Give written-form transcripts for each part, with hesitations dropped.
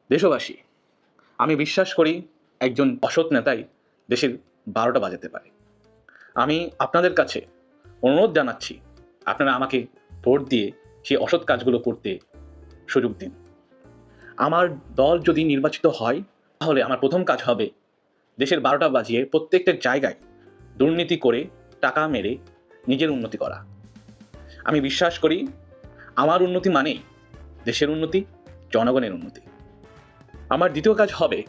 দেশবাসী, আমি বিশ্বাস করি একজন অসৎ নেতাই দেশের ১২টা বাজাতে পারে। আমি আপনাদের কাছে অনুরোধ জানাচ্ছি, আপনারা আমাকে ভোট দিয়ে সেই অসৎ কাজগুলো করতে সুযোগ দিন। আমার দল যদি নির্বাচিত হয়, তাহলে আমার প্রথম কাজ হবে দেশের ১২টা বাজিয়ে প্রত্যেকটা জায়গায় দুর্নীতি করে, টাকা মেরে নিজের উন্নতি করা। আমি বিশ্বাস করি আমার উন্নতি মানেই দেশের উন্নতি, জনগণের উন্নতি। আমার দ্বিতীয় কাজ হবে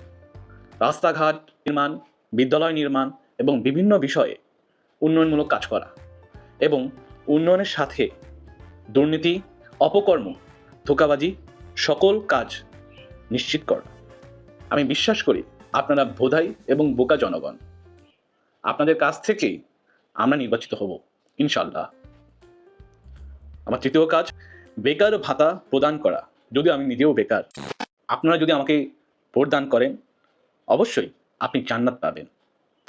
রাস্তাঘাট নির্মাণ, বিদ্যালয় নির্মাণ এবং বিভিন্ন বিষয়ে উন্নয়নমূলক কাজ করা এবং উন্নয়নের সাথে দুর্নীতি, অপকর্ম, ধোঁকাবাজি সকল কাজ নিশ্চিত করা। আমি বিশ্বাস করি আপনারা বোধাই এবং বোকা জনগণ। আপনাদের কাছ থেকেই আমরা নির্বাচিত হব ইনশাল্লাহ। আমার তৃতীয় কাজ বেকার ভাতা প্রদান করা। যদিও আমি নিজেও বেকার, আপনারা যদি আমাকে ভোট দান করেন, অবশ্যই আপনি জান্নাত পাবেন।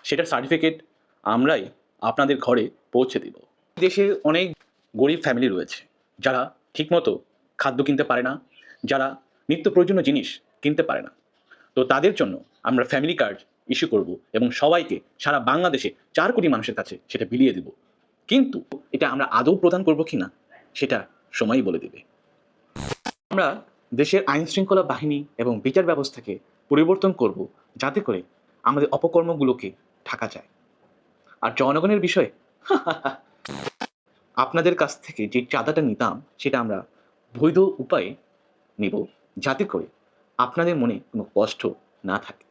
সেটার সার্টিফিকেট আমরাই আপনাদের ঘরে পৌঁছে দিব। দেশে অনেক গরিব ফ্যামিলি রয়েছে যারা ঠিকমতো খাদ্য কিনতে পারে না, যারা নিত্য প্রয়োজনীয় জিনিস কিনতে পারে না। তো তাদের জন্য আমরা ফ্যামিলি কার্ড ইস্যু করব এবং সবাইকে সারা বাংলাদেশে ৪ কোটি মানুষের কাছে সেটা বিলিয়ে দেব। কিন্তু এটা আমরা আদৌ প্রদান করব কিনা সেটা সময়ই বলে দেবে। আমরা দেশের আইন শৃঙ্খলা বাহিনী এবং বিচার ব্যবস্থাকে পরিবর্তন করব, যাতে করে আমাদের অপকর্মগুলোকে ঢাকা যায়। আর জনগণের বিষয়ে আপনাদের কাছ থেকে যে চাঁদাটা নিতাম সেটা আমরা বৈধ উপায়ে নেব, যাতে করে আপনাদের মনে কোনো কষ্ট না থাকে।